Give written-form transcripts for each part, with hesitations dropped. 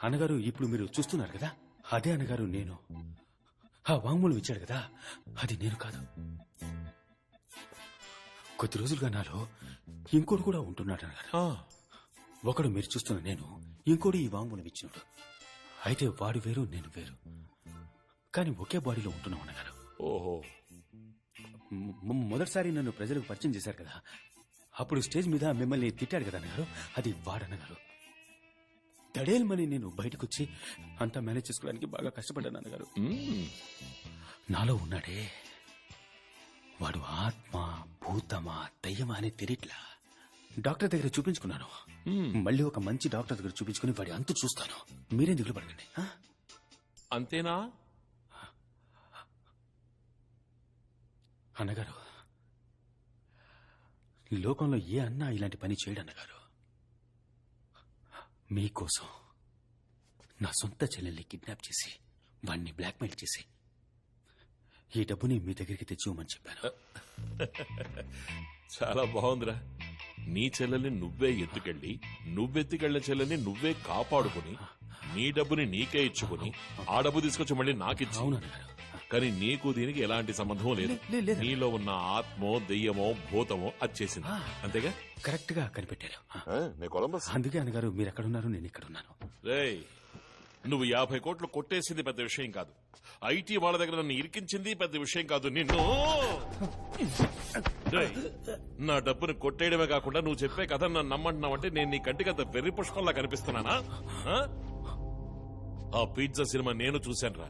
అన్నగారు ఇప్పుడు మీరు చూస్తున్నారు కదా, అదే అన్నగారు నేను. ఆ వాంగ్మూలం ఇచ్చాడు కదా, అది నేను కాదు. కొద్ది రోజులుగా నాలో ఇంకోటి కూడా ఉంటున్నాడు అన్నగారు. ఒకడు మీరు చూస్తున్న నేను, ఇంకోటి ఈ వాంగ్మూలం ఇచ్చినాడు. అయితే వాడు వేరు, నేను వేరు, కానీ ఒకే బాడీలో ఉంటున్నాం అన్నగారు. ఓహో, మొదటిసారి నన్ను ప్రజలకు పరిచయం చేశారు కదా, అప్పుడు స్టేజ్ మీద మిమ్మల్ని తిట్టాడు కదా అన్నగారు, అది వాడన్నగారు. దడేల్మని నేను బయటకొచ్చి అంతా మేనేజ్ చేసుకోవడానికి బాగా కష్టపడ్డాను అన్నగారు. నాలో ఉన్నాడే వాడు ఆత్మ, భూతమా, దయ్యమా అని తెలియట్లా. డాక్టర్ దగ్గర చూపించుకున్నాను. మళ్ళీ ఒక మంచి డాక్టర్ దగ్గర చూపించుకుని వాడి అంతు చూస్తాను. మీరేం దిగులు పడకండి. అంతేనా అన్నగారు? లోకంలో ఏ అన్నా ఇలాంటి పని చేయడు అన్నగారు. మీకోసం నా సొంత చెల్లెల్ని కిడ్నాప్ చేసి వాణ్ణి బ్లాక్మెయిల్ చేసి ఈ డబ్బుని మీ దగ్గరికి తెచ్చివ్వమని చెప్పాను. చాలా బాగుందిరా. నీ చెల్లెల్ని నువ్వే ఎత్తుకెళ్ళి, నువ్వెత్తుకెళ్లిన చెల్లెల్ని నువ్వే కాపాడుకుని, నీ డబ్బుని నీకే ఇచ్చుకుని, ఆ డబ్బు తీసుకొచ్చి మళ్ళీ నాకిచ్చి. అవునన్నగారు. కానీ నీకు దీనికి ఎలాంటి సంబంధం లేదు. నీలో ఉన్న ఆత్మో, దెయ్యమో, భూతమో వచ్చేసింది. అంతేగా? కరెక్ట్ గా కనిపెట్టారు. అందుకే అన్నగారు మీరు ఎక్కడున్నారు, నేను ఇక్కడున్నాను. రేయ్, నువ్వు 50 కోట్లు కొట్టేసింది పెద్ద విషయం కాదు. ఐటీ వాళ్ళ దగ్గర నన్ను ఇరికించింది పెద్ద విషయం కాదు. నిన్ను నా డబ్బును కొట్టేయడమే కాకుండా నువ్వు చెప్పే కథ నన్ను నమ్మంటున్నావంటే నేను నీ కంటికి అంత వెర్రి పుష్పంలా కనిపిస్తున్నానా? ఆ పిజ్జా సినిమా నేను చూశానురా.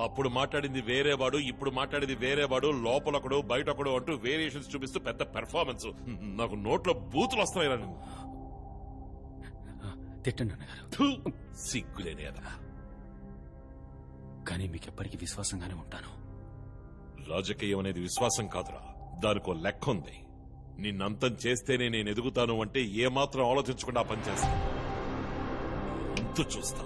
అప్పుడు మాట్లాడింది వేరేవాడు, ఇప్పుడు మాట్లాడేది వేరేవాడు, లోపలొకడు బయటొకడు అంటూ వేరియేషన్స్ చూపిస్తూ పెద్ద పెర్ఫార్మెన్స్. నాకు నోట్లో బూతులు వస్తున్నాయిరా. నువ్వు తిట్టండి అన్నగారు. సిగ్గులేని అదా. కానీ మీకెప్పటికీ విశ్వాసంగానే ఉంటాను. రాజకీయం అనేది విశ్వాసం కాదురా, దానికో లెక్క ఉంది. నిన్నంతం చేస్తేనే నేను ఎదుగుతాను అంటే ఏమాత్రం ఆలోచించకుండా పనిచేస్తాను. అంతు చూస్తా.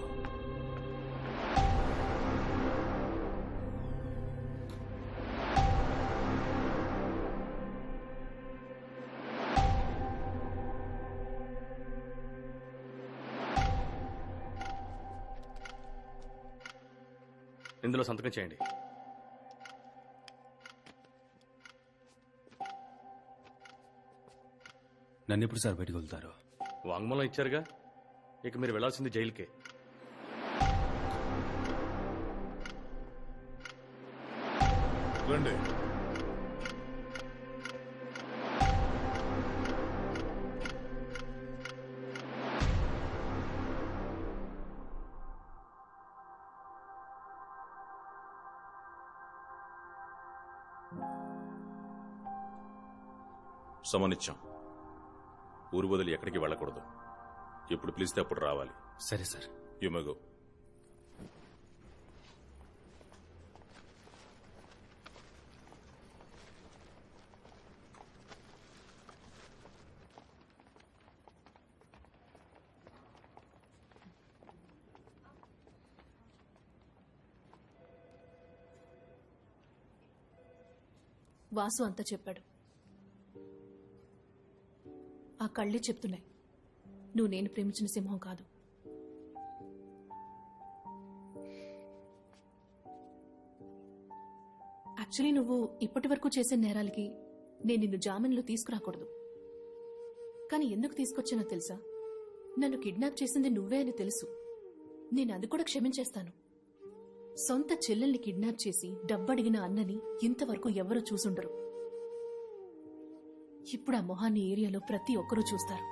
ఇందులో సంతకం చేయండి. నన్ను ఎప్పుడు సార్ బయటకు వెళ్తారు? వాంగ్మూలం ఇచ్చారుగా, ఇక మీరు వెళ్లాల్సింది జైలుకే. రండి. సమనిచ్చాం. ఊరు వదిలి ఎక్కడికి వెళ్ళకూడదు. ఎప్పుడు పిలిస్తే అప్పుడు రావాలి. సరే sir. You may go. Vasu అంతా చెప్పాడు. ఆ కళ్ళే చెప్తున్నాయి నువ్వు నేను ప్రేమించిన సింహం కాదు. యాక్చువల్లీ నువ్వు ఇప్పటి వరకు చేసే నేరాలకి నేను నిన్ను జామీన్లో తీసుకురాకూడదు. కానీ ఎందుకు తీసుకొచ్చానో తెలుసా? నన్ను కిడ్నాప్ చేసింది నువ్వే అని తెలుసు. నేను అది కూడా క్షమించేస్తాను. సొంత చెల్లెల్ని కిడ్నాప్ చేసి డబ్బడిగిన అన్నని ఇంతవరకు ఎవరూ చూసుండరు. ఇప్పుడు ఆ మొహాన్ని ఏరియాలో ప్రతి ఒక్కరూ చూస్తారు.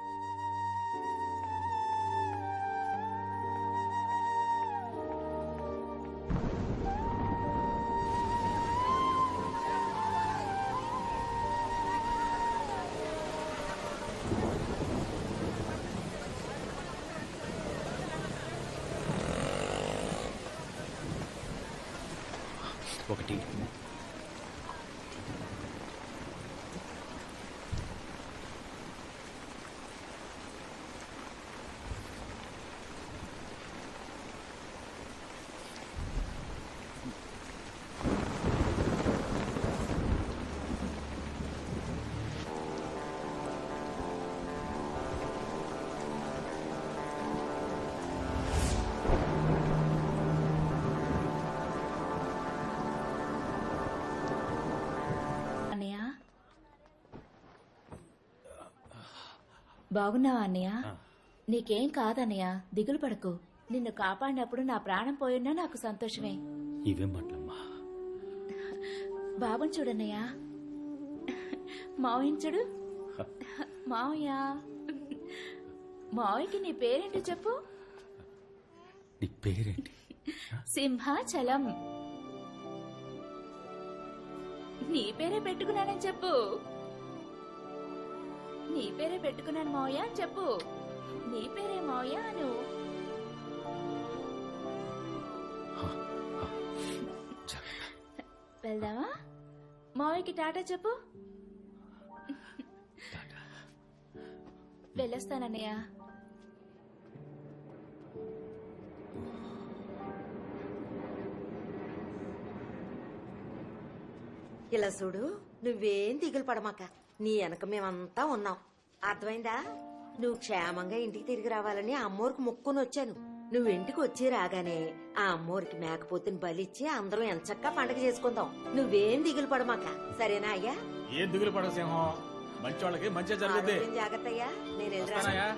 ఒకటి బాగున్నావా అన్నయ్య? నీకేం కాదన్నయ్య, దిగులు పడకు. నిన్ను కాపాడినప్పుడు నా ప్రాణం పోయినా నాకు సంతోషమే. ఇవేం మాటలమ్మా? బాబుని చూడన్నయ్య, మావయ్యని చూడు. మావయ్య, మావయ్యకి నీ పేరేంటో చెప్పు. నీ పేరేంటి? సింహాచలం. నీ పేరే పెట్టుకున్నానని చెప్పు. నీ పేరే పెట్టుకున్నాను మావయ్య అని చెప్పు. నీ పేరే మావయ్య అను. వెళ్దామా? మావయ్యకి టాటా చెప్పు. వెళ్ళొస్తానన్నయ్య. ఇలా చూడు, నువ్వేం దిగులు పడమాక. నీ వెనక మేమంతా ఉన్నాం, అర్థమైందా? నువ్వు క్షేమంగా ఇంటికి తిరిగి రావాలని ఆ అమ్మోరికి మొక్కుని వచ్చాను. నువ్వు ఇంటికి వచ్చి రాగానే ఆ అమ్మోరికి మేకపోతుని బలిచ్చి అందరం ఎంచక్కా పండగ చేసుకుందాం. నువ్వేం దిగులు పడమాక, సరేనా అయ్యా? ఏం దిగులు పడక సింహం, మంచి వాళ్ళకి మంచి జరుగుద్ది. జాగ్రత్త అయ్యా, నేను వెళ్ళరా. వస్తానయ్యా.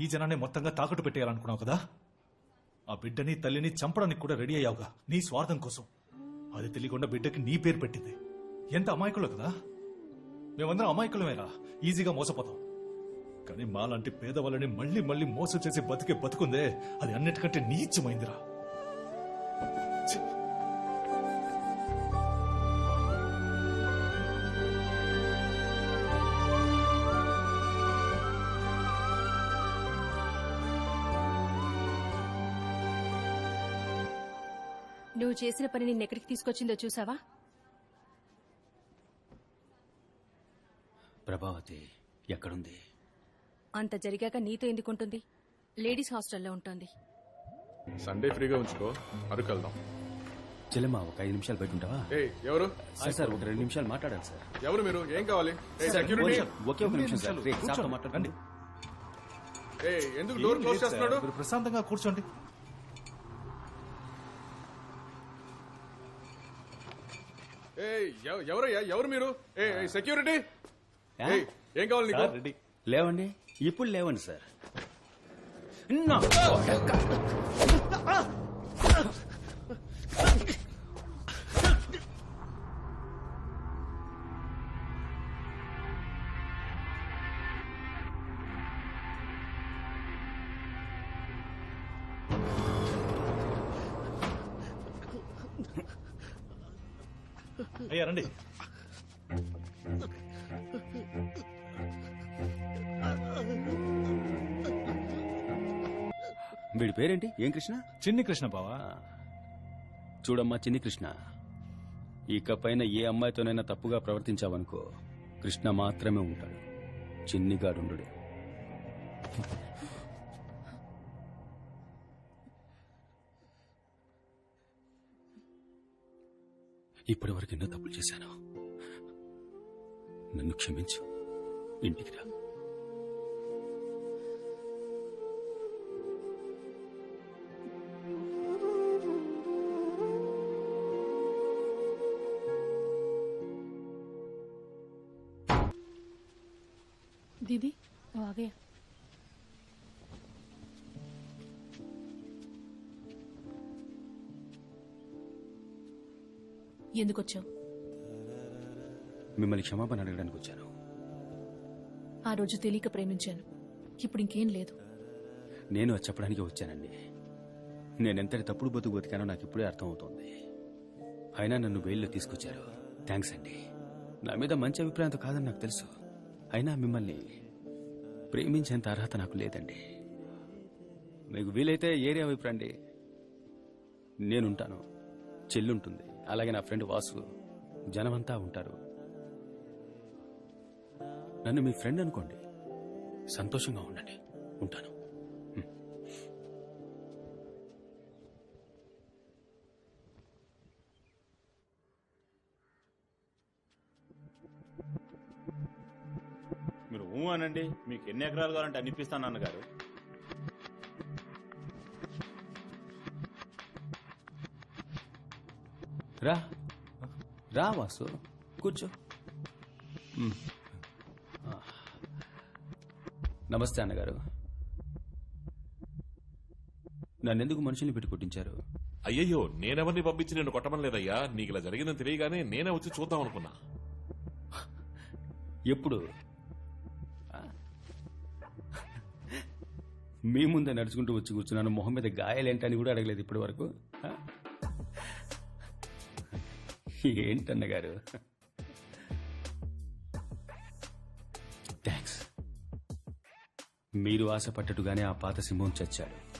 ఈ జనాన్ని మొత్తంగా తాకట్టు పెట్టేయాలనుకున్నావు కదా? ఆ బిడ్డని తల్లిని చంపడానికి కూడా రెడీ అయ్యావుగా నీ స్వార్థం కోసం. అది తెలియకుండా బిడ్డకి నీ పేరు పెట్టింది. ఎంత అమాయకులు కదా! మేమందరం అమాయకులమేరా, ఈజీగా మోసపోతాం. కానీ మాలాంటి పేదవాళ్ళని మళ్ళీ మళ్ళీ మోసం చేసి బతికే బతుకుందే, అది అన్నిటికంటే నీచమైందిరా. ఛీ! నువ్వు చేసిన పని నిన్నెక్కడికి తీసుకొచ్చిందో చూసావా? ప్రభావతి ఎక్కడుంది? అంత జరిగాక నీతో ఎందుకుంటుంది? లేడీస్ హాస్టల్లో ఉంటుంది. సండే ఫ్రీగా ఉంచుకో, అరకు వెళ్దాం. చెల్లెమ్మా, ఒక 5 నిమిషాలు బయట ఉంటావా? ఎవరు సార్ ఒక 2 నిమిషాలు మాట్లాడాలి సార్. ఎవరు మీరు? ఏం కావాలి? ఒకే ఒక నిమిషం సార్. సార్తో మాట్లాడండి. ఎందుకు డోర్ క్లోజ్ చేస్తున్నాడు? మీరు ప్రశాంతంగా కూర్చోండి. ఎవరయ్యా? ఎవరు మీరు? సెక్యూరిటీ, ఏం కావాలి నీకు? లేవండి, ఇప్పుడు లేవండి సార్. అయ్యా రండి. వీడి పేరేంటి? ఏం కృష్ణ? చిన్ని కృష్ణ బావా. చూడమ్మా చిన్ని కృష్ణ, ఇకపైన ఏ అమ్మాయితోనైనా తప్పుగా ప్రవర్తించావనుకో, కృష్ణ మాత్రమే ఉంటాడు, చిన్నిగాడుండు. ఇప్పటి వరకు ఎన్నో తప్పులు చేశాను, నన్ను క్షమించు, ఇంటికి రా. दीदी वो आ गया. ఎందుకొచ్చావు? మిమ్మల్ని క్షమాపణ అడగడానికి వచ్చాను. ఆ రోజు తెలియక ప్రేమించాను, ఇప్పుడు ఇంకేం లేదు. నేను అది చెప్పడానికి వచ్చానండి. నేనెంతటి తప్పుడు బతుకు బతికానో నాకు ఇప్పుడే అర్థమవుతోంది. అయినా నన్ను బెయిల్లో తీసుకొచ్చారు, థ్యాంక్స్ అండి. నా మీద మంచి అభిప్రాయంతో కాదని నాకు తెలుసు, అయినా మిమ్మల్ని ప్రేమించేంత అర్హత నాకు లేదండి. మీకు వీలైతే ఏరియా వైపు రండి, నేనుంటాను, చెల్లుంటుంది, అలాగే నా ఫ్రెండ్ వాసు, జనమంతా ఉంటారు. నన్ను మీ ఫ్రెండ్ అనుకోండి, సంతోషంగా ఉండండి, ఉంటాను. మీరు అనండి, మీకు ఎన్ని ఎకరాలు కావాలంటే అనిపిస్తాను అన్నగారు. రా రా వాసు కూర్చో. నమస్తే అన్నగారు. నన్నెందుకు మనుషుల్ని పెట్టి కొట్టించారు? అయ్యయ్యో, నేనెవరిని పంపించి నిన్ను కొట్టమని లేదయ్యా. నీకు ఇలా జరిగిందని తెలియగానే నేనే వచ్చి చూద్దాం అనుకున్నా. ఎప్పుడు? మీ ముందే నడుచుకుంటూ వచ్చి కూర్చున్నాను. మొహం మీద గాయాలేంటని కూడా అడగలేదు ఇప్పటి వరకు. ఏంటన్నగారు? థ్యాంక్స్. మీరు ఆశపట్టట్టుగానే ఆ పాత సింహం చచ్చాడు.